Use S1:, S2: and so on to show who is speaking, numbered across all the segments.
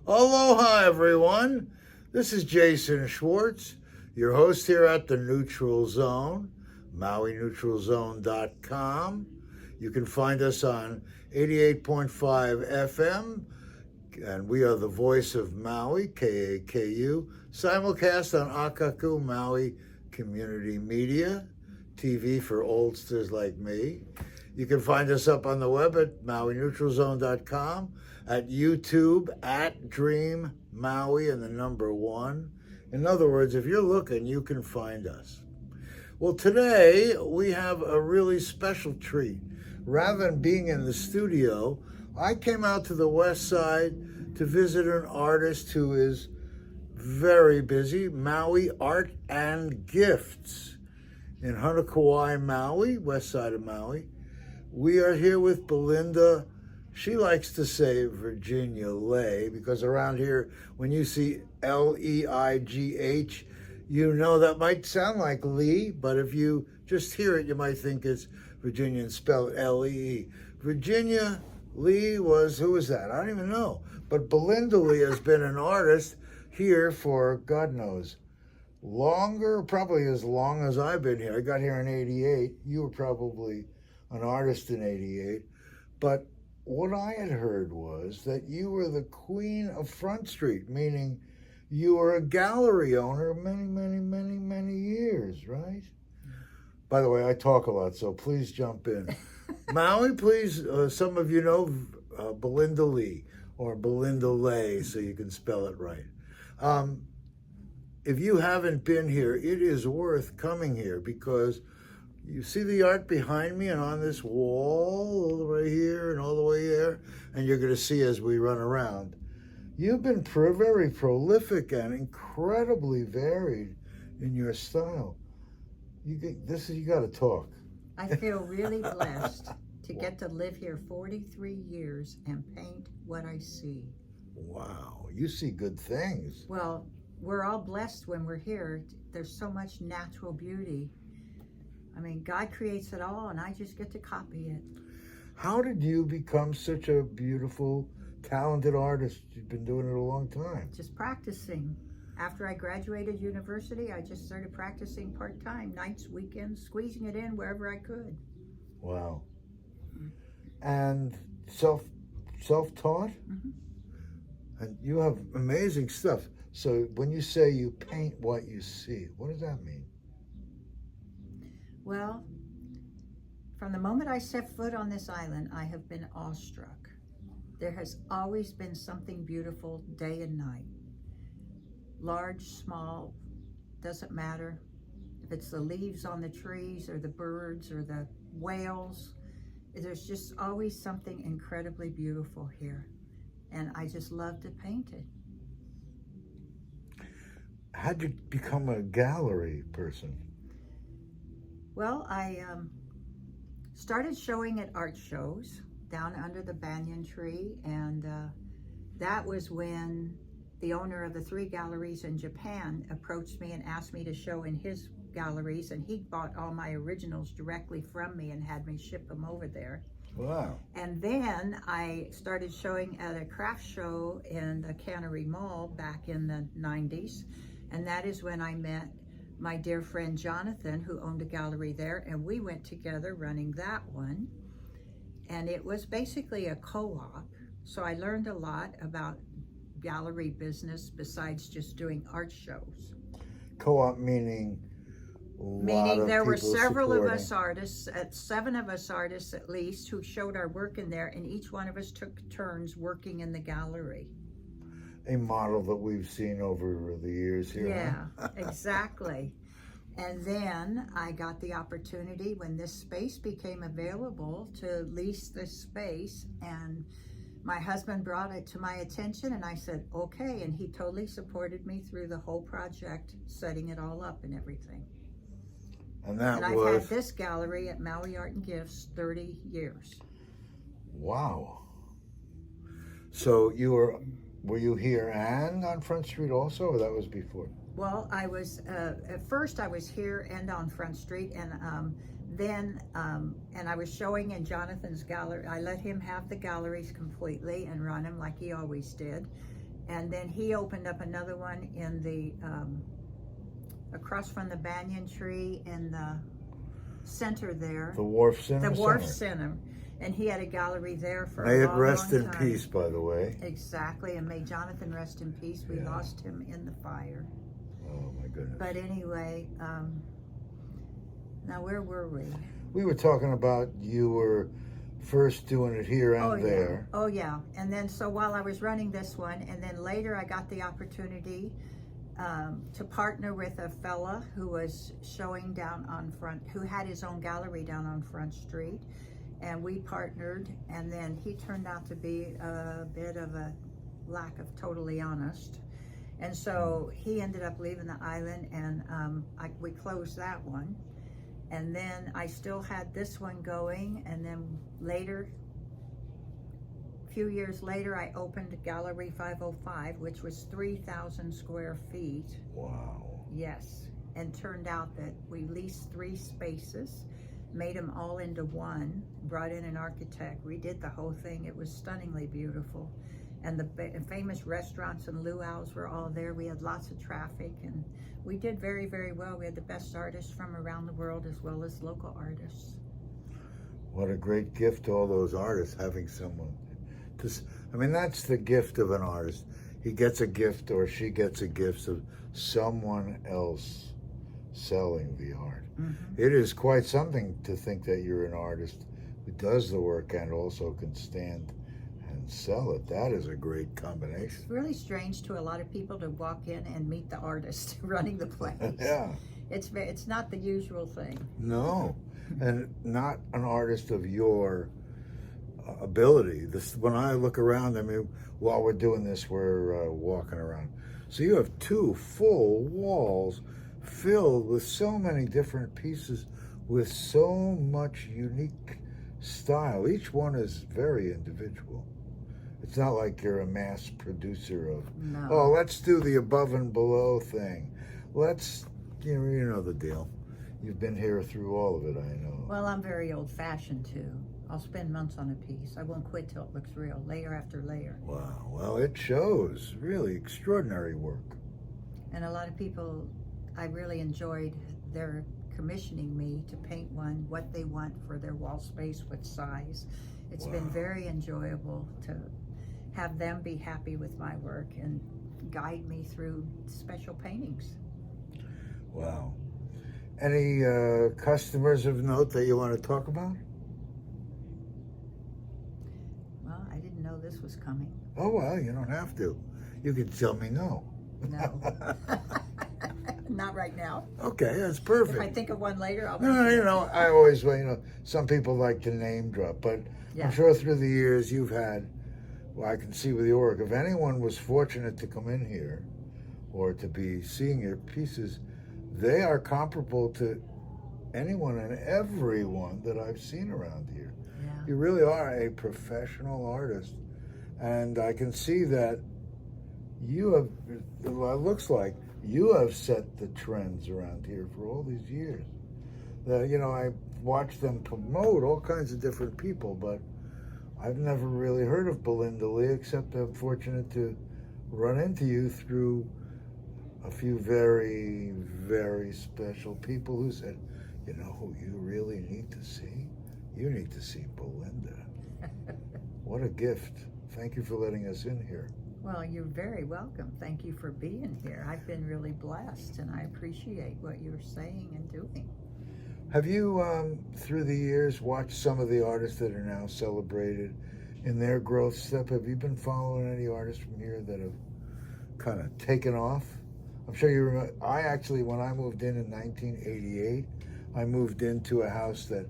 S1: Aloha, everyone. This is Jason Schwartz, your host here at the Neutral Zone, MauiNeutralZone.com. You can find us on 88.5 FM, and we are the voice of Maui, KAKU, simulcast on Akaku Maui Community Media, TV for oldsters like me. You can find us up on the web at MauiNeutralZone.com, at YouTube at Dream Maui and the number 1. In other words, if you're looking, you can find us. Well, today we have a really special treat. Rather than being in the studio, I came out to the west side to visit an artist who is very busy, Maui Art and Gifts in Honokowai, Maui, west side of Maui. We are here with Belinda. She likes to say Virginia Leigh, because around here, when you see Leigh, you know that might sound like Lee, but if you just hear it, you might think it's Virginia and spell it Lee. Virginia Leigh was, who was that? I don't even know. But Belinda Leigh has been an artist here for, God knows, longer, probably as long as I've been here. I got here in 88. You were probably an artist in 88. But what I had heard was that you were the queen of Front Street, meaning you were a gallery owner many years, right? By the way, I talk a lot, so please jump in. Maui, please, some of you know Belinda Leigh, or Belinda Leigh, so you can spell it right. If you haven't been here, it is worth coming here, because you see the art behind me and on this wall, all the way here and all the way there, and you're going to see as we run around. You've been very prolific and incredibly varied in your style. You got to talk.
S2: I feel really blessed to get to live here 43 years and paint what I see.
S1: Wow, you see good things.
S2: Well, we're all blessed when we're here. There's so much natural beauty. I mean, God creates it all, and I just get to copy it.
S1: How did you become such a beautiful, talented artist? You've been doing it a long time.
S2: Just practicing. After I graduated university, I just started practicing part-time, nights, weekends, squeezing it in wherever I could.
S1: Wow. And self-taught?
S2: Mm-hmm.
S1: And you have amazing stuff. So when you say you paint what you see, what does that mean?
S2: Well, from the moment I set foot on this island, I have been awestruck. There has always been something beautiful day and night. Large, small, doesn't matter. If it's the leaves on the trees or the birds or the whales, there's just always something incredibly beautiful here. And I just love to paint it.
S1: How'd you become a gallery person?
S2: Well, I started showing at art shows down under the banyan tree, and that was when the owner of the 3 galleries in Japan approached me and asked me to show in his galleries, and he bought all my originals directly from me and had me ship them over there.
S1: Wow.
S2: And then I started showing at a craft show in the Cannery Mall back in the 90s, and that is when I met my dear friend Jonathan, who owned a gallery there, and we went together running that one. And it was basically a co-op, so I learned a lot about gallery business besides just doing art shows.
S1: Co-op meaning
S2: There were several of us artists, 7 of us artists at least, who showed our work in there, and each one of us took turns working in the gallery.
S1: A model that we've seen over the years here.
S2: Yeah,
S1: huh?
S2: exactly. And then I got the opportunity when this space became available to lease this space, and my husband brought it to my attention, and I said, okay, and he totally supported me through the whole project, setting it all up and everything.
S1: And
S2: I've had this gallery at Maui Art and Gifts 30 years.
S1: Wow. So were you here and on Front Street also, or that was before?
S2: Well, I was, at first I was here and on Front Street, and I was showing in Jonathan's gallery. I let him have the galleries completely and run them like he always did. And then he opened up another one in the, across from the banyan tree in the center there.
S1: The Wharf Cinema
S2: The Wharf
S1: Center.
S2: Center. And he had a gallery there for
S1: May
S2: a
S1: it
S2: long,
S1: rest
S2: long
S1: in
S2: time.
S1: peace, by the way.
S2: Exactly, and may Jonathan rest in peace. We lost him in the fire.
S1: Oh my goodness.
S2: But anyway, now where were we?
S1: We were talking about you were first doing it here and there.
S2: Oh yeah, and then so while I was running this one, and then later I got the opportunity to partner with a fella who was showing down on Front, who had his own gallery down on Front Street. And we partnered, and then he turned out to be a bit of a lack of totally honest. And so he ended up leaving the island, and we closed that one. And then I still had this one going, and then later, a few years later, I opened Gallery 505, which was 3,000 square feet.
S1: Wow.
S2: Yes, and turned out that we leased 3 spaces, made them all into one, brought in an architect, redid the whole thing. It was stunningly beautiful. And the famous restaurants and luau's were all there. We had lots of traffic, and we did very, very well. We had the best artists from around the world as well as local artists.
S1: What a great gift to all those artists, having someone. I mean, that's the gift of an artist. He gets a gift, or she gets a gift of someone else selling the art.
S2: Mm-hmm.
S1: It is quite something to think that you're an artist who does the work and also can stand and sell it. That is a great combination.
S2: It's really strange to a lot of people to walk in and meet the artist running the place.
S1: Yeah.
S2: It's not the usual thing.
S1: No, and not an artist of your ability. When I look around, I mean, while we're doing this, we're walking around. So you have 2 full walls filled with so many different pieces with so much unique style. Each one is very individual. It's not like you're a mass producer of,
S2: No.
S1: oh, let's do the above and below thing. Let's, you know the deal. You've been here through all of it, I know.
S2: Well, I'm very old-fashioned too. I'll spend months on a piece. I won't quit till it looks real, layer after layer.
S1: Wow, well, it shows. Really extraordinary work.
S2: And a lot of people, I really enjoyed their commissioning me to paint one, what they want for their wall space, what size. It's been very enjoyable to have them be happy with my work and guide me through special paintings.
S1: Wow. Any customers of note that you want to talk about?
S2: Well, I didn't know this was coming.
S1: Oh, well, you don't have to. You can tell me no.
S2: No. Not right now.
S1: Okay, that's perfect.
S2: If I think of one later, I'll
S1: No, you know, I always, some people like to name drop, but
S2: Yeah.
S1: I'm sure through the years you've had, well, I can see with your work, if anyone was fortunate to come in here or to be seeing your pieces, they are comparable to anyone and everyone that I've seen around here.
S2: Yeah.
S1: You really are a professional artist, and I can see that you have, it looks like you have set the trends around here for all these years. I watched them promote all kinds of different people, but I've never really heard of Belinda Leigh, except I'm fortunate to run into you through a few very, very special people who said, you know who you really need to see? You need to see Belinda. What a gift. Thank you for letting us in here.
S2: Well, you're very welcome. Thank you for being here. I've been really blessed, and I appreciate what you're saying and doing.
S1: Have you, through the years, watched some of the artists that are now celebrated in their growth step? Have you been following any artists from here that have kind of taken off? I'm sure you remember, when I moved in 1988, I moved into a house that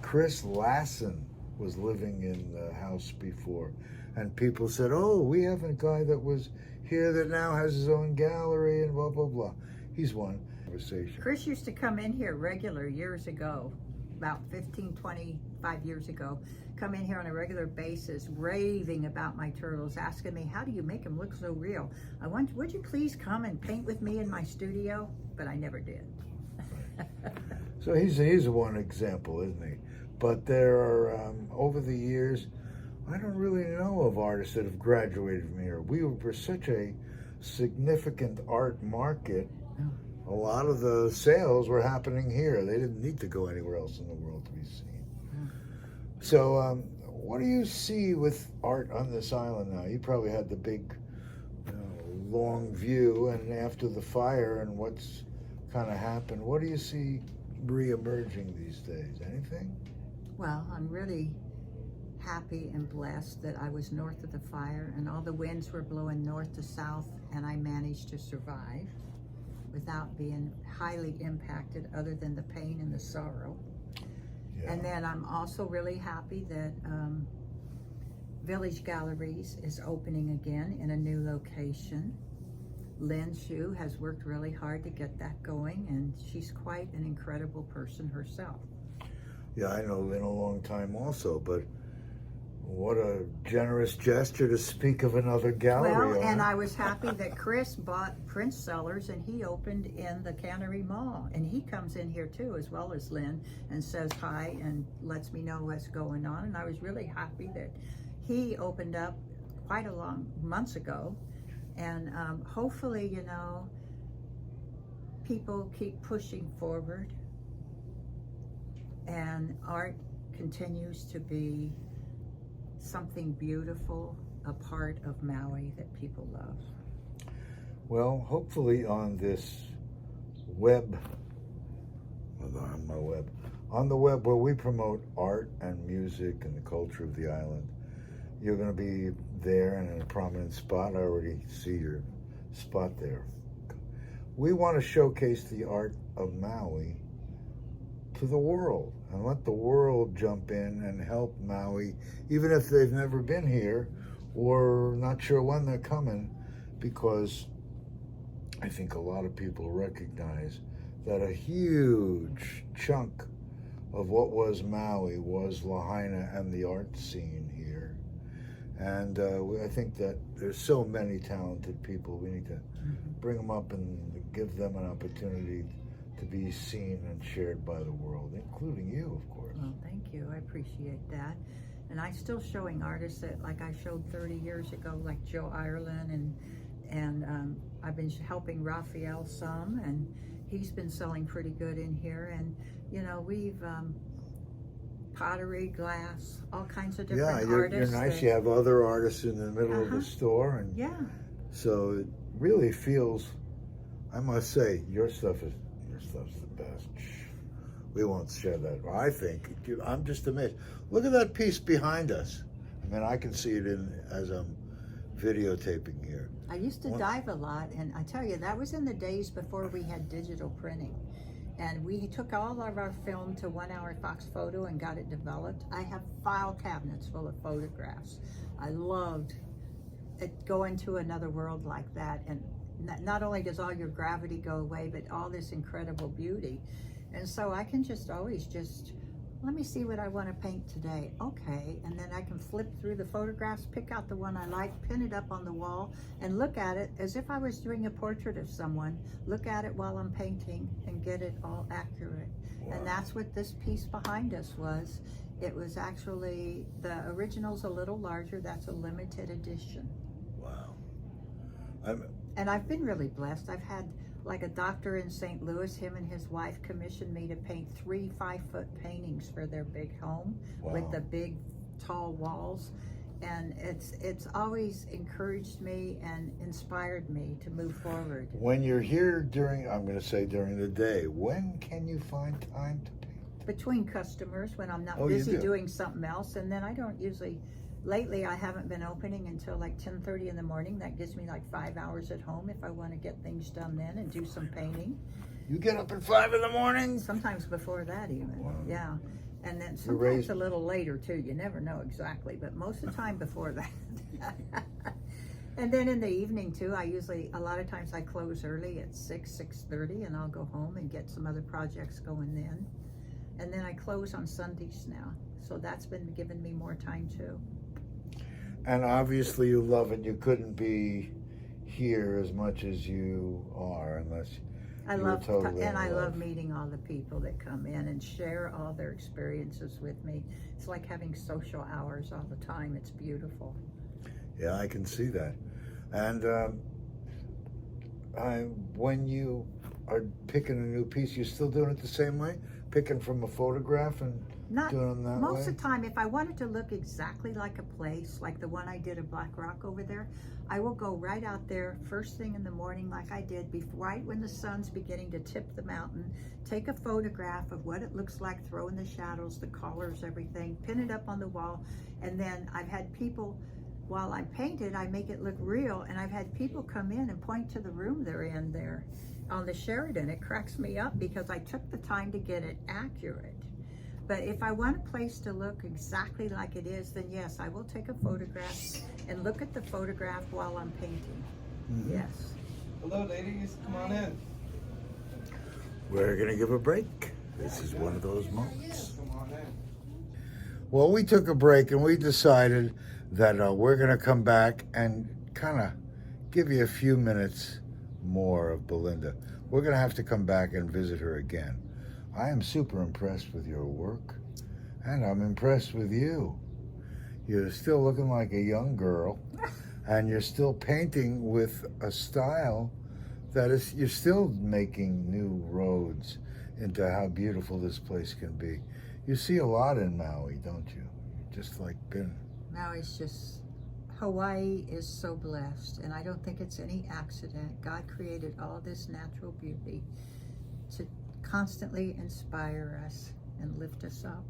S1: Chris Lassen was living in the house before. And people said, oh, we have a guy that was here that now has his own gallery and blah, blah, blah. He's one conversation.
S2: Chris used to come in here regular years ago, about 15, 25 years ago, come in here on a regular basis, raving about my turtles, asking me, how do you make them look so real? Would you please come and paint with me in my studio? But I never did.
S1: So he's one example, isn't he? But there are, over the years, I don't really know of artists that have graduated from here. We were such a significant art market. A lot of the sales were happening here. They didn't need to go anywhere else in the world to be seen. So, what do you see with art on this island now? You probably had the big, long view, and after the fire and what's kind of happened, what do you see re-emerging these days? Anything?
S2: Well, I'm really happy and blessed that I was north of the fire and all the winds were blowing north to south, and I managed to survive without being highly impacted other than the pain and the sorrow.
S1: Yeah.
S2: And then I'm also really happy that Village Galleries is opening again in a new location. Lynn Shu has worked really hard to get that going, and she's quite an incredible person herself.
S1: Yeah, I know Lynn a long time also, but what a generous gesture to speak of another gallery.
S2: Well, and I was happy that Chris bought Prince Cellars and he opened in the Cannery Mall. And he comes in here too, as well as Lynn, and says hi and lets me know what's going on. And I was really happy that he opened up quite a long months ago. And hopefully, people keep pushing forward and art continues to be something beautiful, a part of Maui that people love.
S1: Well, hopefully on this web, on the web where we promote art and music and the culture of the island, you're going to be there and in a prominent spot. I already see your spot there. We want to showcase the art of Maui to the world and let the world jump in and help Maui, even if they've never been here or not sure when they're coming, because I think a lot of people recognize that a huge chunk of what was Maui was Lahaina and the art scene here. And I think that there's so many talented people. We need to bring them up and give them an opportunity to be seen and shared by the world, including you, of course.
S2: Well, thank you. I appreciate that. And I'm still showing artists that, like I showed 30 years ago, like Joe Ireland, and I've been helping Raphael some, and he's been selling pretty good in here. And we've pottery, glass, all kinds of different artists.
S1: You're nice. You have other artists in the middle of the store, and so it really feels. I must say, your stuff's the best. We won't share that. I think I'm just amazed. Look at that piece behind us. I mean, I can see it as I'm videotaping here.
S2: I used to dive a lot, and I tell you, that was in the days before we had digital printing. And we took all of our film to 1 Hour Fox Photo and got it developed. I have file cabinets full of photographs. I loved it, going to another world like that. And not only does all your gravity go away, but all this incredible beauty. And so I can always let me see what I want to paint today. Okay, and then I can flip through the photographs, pick out the one I like, pin it up on the wall, and look at it as if I was doing a portrait of someone. Look at it while I'm painting and get it all accurate. Wow. And that's what this piece behind us was. It was actually, the original's a little larger. That's a limited edition.
S1: Wow.
S2: And I've been really blessed. I've had like a doctor in St. Louis, him and his wife commissioned me to paint 3 5-foot paintings for their big home. Wow. With the big tall walls. And it's always encouraged me and inspired me to move forward.
S1: When you're here during the day, when can you find time to paint?
S2: Between customers, when I'm not busy doing something else. And then I don't usually, lately I haven't been opening until like 10:30 in the morning. That gives me like 5 hours at home if I want to get things done then and do some painting.
S1: You get up at 5 in the morning?
S2: Sometimes before that even. Wow. Yeah. And then
S1: You're
S2: sometimes a little later too. You never know exactly, but most of the time before that. And then in the evening too, a lot of times I close early at 6:30, and I'll go home and get some other projects going then. And then I close on Sundays now. So that's been giving me more time too.
S1: And obviously you love it. You couldn't be here as much as you are unless
S2: I
S1: You were
S2: love,
S1: totally
S2: and
S1: in
S2: I love
S1: love.
S2: meeting all the people that come in and share all their experiences with me. It's like having social hours all the time. It's beautiful.
S1: Yeah, I can see that. And when you are picking a new piece, you're still doing it the same way? Picking from a photograph and
S2: Not
S1: doing them that
S2: most
S1: way?
S2: of the time. If I wanted to look exactly like a place, like the one I did at Black Rock over there, I will go right out there first thing in the morning, like I did right when the sun's beginning to tip the mountain, take a photograph of what it looks like, throw in the shadows, the colors, everything, pin it up on the wall. And then I've had people, while I'm painted, I make it look real, and I've had people come in and point to the room they're in there on the Sheridan. It cracks me up because I took the time to get it accurate. But if I want a place to look exactly like it is, then yes, I will take a photograph and look at the photograph while I'm painting.
S1: Mm-hmm.
S2: Yes.
S3: Hello, ladies. Come on in.
S1: We're going to give a break. This is one of those moments.
S3: Come on in.
S1: Well, we took a break and we decided that we're going to come back and kind of give you a few minutes more of Belinda. We're going to have to come back and visit her again. I am super impressed with your work, and I'm impressed with you. You're still looking like a young girl, and you're still painting with a style that is, you're still making new roads into how beautiful this place can be. You see a lot in Maui, don't you? Just like been.
S2: Maui's just, Hawaii is so blessed, and I don't think it's any accident. God created all this natural beauty to constantly inspire us and lift us up.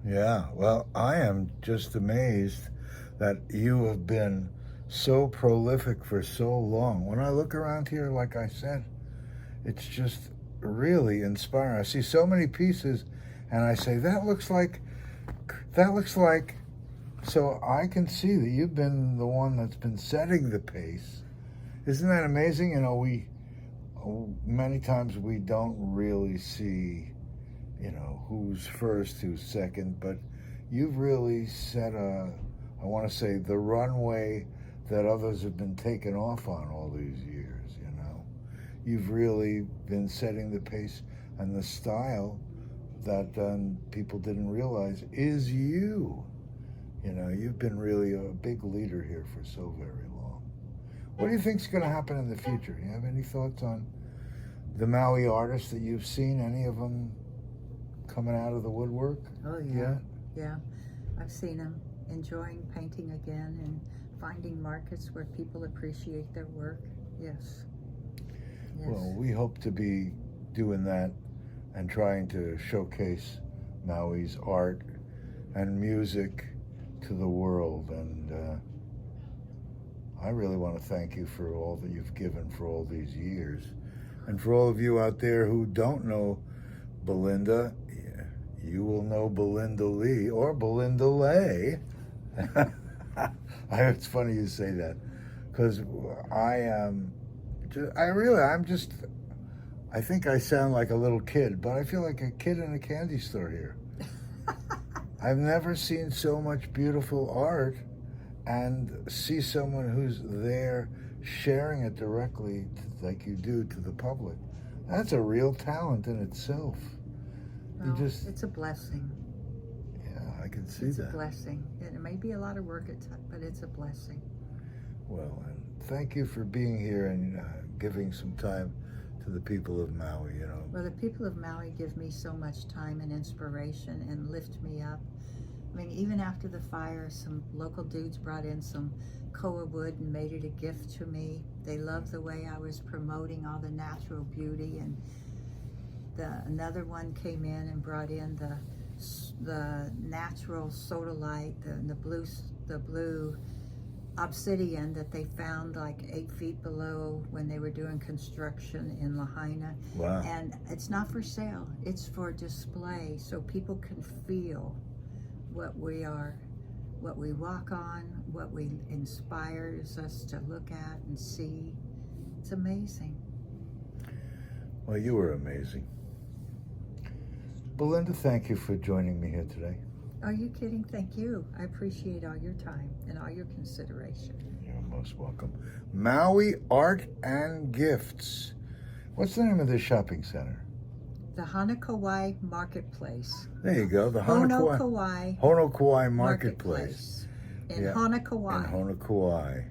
S1: Yeah, well, I am just amazed that you have been so prolific for so long. When I look around here, like I said, it's just really inspiring. I see so many pieces and I say, that looks like, so I can see that you've been the one that's been setting the pace. Isn't that amazing? You know, many times we don't really see, you know, who's first, who's second, but you've really set I want to say, the runway that others have been taken off on all these years, you know. You've really been setting the pace and the style that people didn't realize is you. You know, you've been really a big leader here for so very long. What do you think's going to happen in the future? Do you have any thoughts on the Maui artists that you've seen? Any of them coming out of the woodwork?
S2: Oh yeah, yeah. I've seen them enjoying painting again and finding markets where people appreciate their work. Yes. Yes.
S1: Well, we hope to be doing that and trying to showcase Maui's art and music to the world. And I really want to thank you for all that you've given for all these years. And for all of you out there who don't know Belinda, you will know Belinda Leigh or Belinda Leigh. It's funny you say that, because I think I sound like a little kid, but I feel like a kid in a candy store here. I've never seen so much beautiful art and see someone who's there sharing it directly like you do to the public. That's a real talent in itself.
S2: Well, it's a blessing.
S1: Yeah, I can see
S2: It's
S1: that.
S2: a blessing. It may be a lot of work at times, but it's a blessing.
S1: Well, and thank you for being here and giving some time to the people of Maui, you know.
S2: Well, the people of Maui give me so much time and inspiration and lift me up. I mean, even after the fire, some local dudes brought in some koa wood and made it a gift to me. They loved the way I was promoting all the natural beauty, and another one came in and brought in the natural sodalite, the blue obsidian that they found like 8 feet below when they were doing construction in Lahaina.
S1: Wow.
S2: And it's not for sale, it's for display, so people can feel what we are, what we walk on, what we inspires us to look at and see. It's amazing.
S1: Well, you were amazing. Belinda, thank you for joining me here today.
S2: Are you kidding? Thank you. I appreciate all your time and all your consideration.
S1: You're most welcome. Maui Art and Gifts. What's the name of this shopping center?
S2: The Honokowai Marketplace.
S1: There you go. The
S2: Honokowai
S1: Marketplace.
S2: In
S1: Yeah,
S2: Honokowai.
S1: In Honokowai.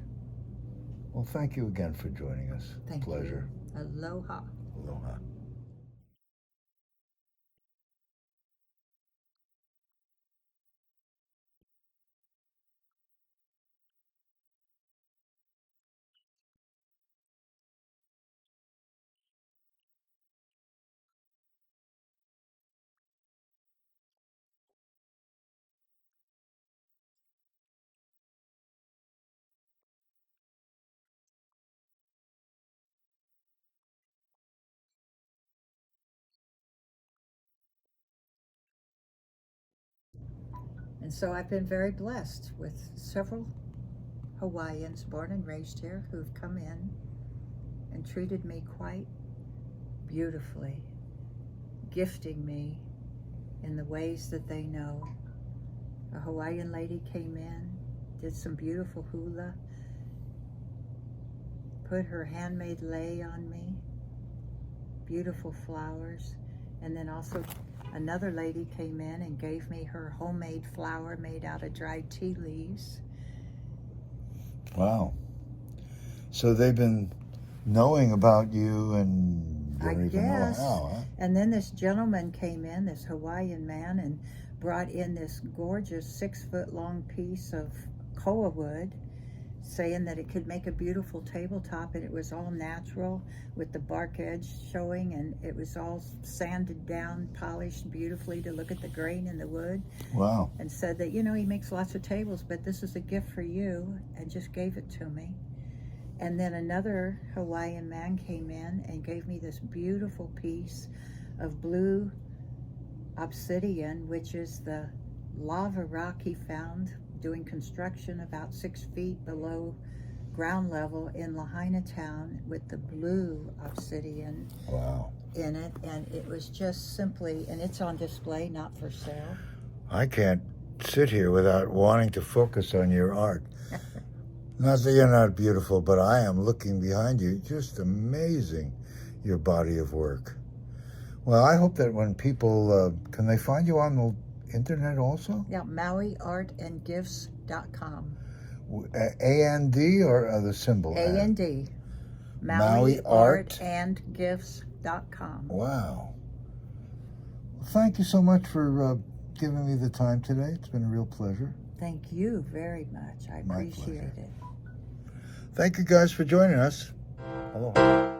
S1: Well, thank you again for joining us.
S2: Thank
S1: Pleasure.
S2: you. Aloha.
S1: Aloha.
S2: And so I've been very blessed with several Hawaiians born and raised here who've come in and treated me quite beautifully, gifting me in the ways that they know. A Hawaiian lady came in, did some beautiful hula, put her handmade lei on me, beautiful flowers, and then also another lady came in and gave me her homemade flower made out of dried tea leaves.
S1: Wow. So they've been knowing about you and
S2: I
S1: don't even know
S2: guess.
S1: how, huh?
S2: And then this gentleman came in, this Hawaiian man, and brought in this gorgeous 6-foot-long piece of koa wood, saying that it could make a beautiful tabletop, and it was all natural with the bark edge showing, and it was all sanded down, polished beautifully to look at the grain in the wood.
S1: Wow.
S2: And said that, you know, he makes lots of tables, but this is a gift for you, and just gave it to me. And then another Hawaiian man came in and gave me this beautiful piece of blue obsidian, which is the lava rock he found doing construction about 6 feet below ground level in Lahaina town, with the blue obsidian
S1: Wow.
S2: in it. And it was just simply, and it's on display, not for sale.
S1: I can't sit here without wanting to focus on your art. Not that you're not beautiful, but I am looking behind you. Just amazing, your body of work. Well, I hope that when people, can they find you on the internet also?
S2: Yeah, MauiArtsAndGifts.com.
S1: A-N-D or the symbol?
S2: A-N-D. MauiArtsAndGifts.com.
S1: Wow. Well, thank you so much for giving me the time today. It's been a real pleasure.
S2: Thank you very much. I
S1: My
S2: appreciate
S1: pleasure.
S2: it.
S1: Thank you guys for joining us. Aloha.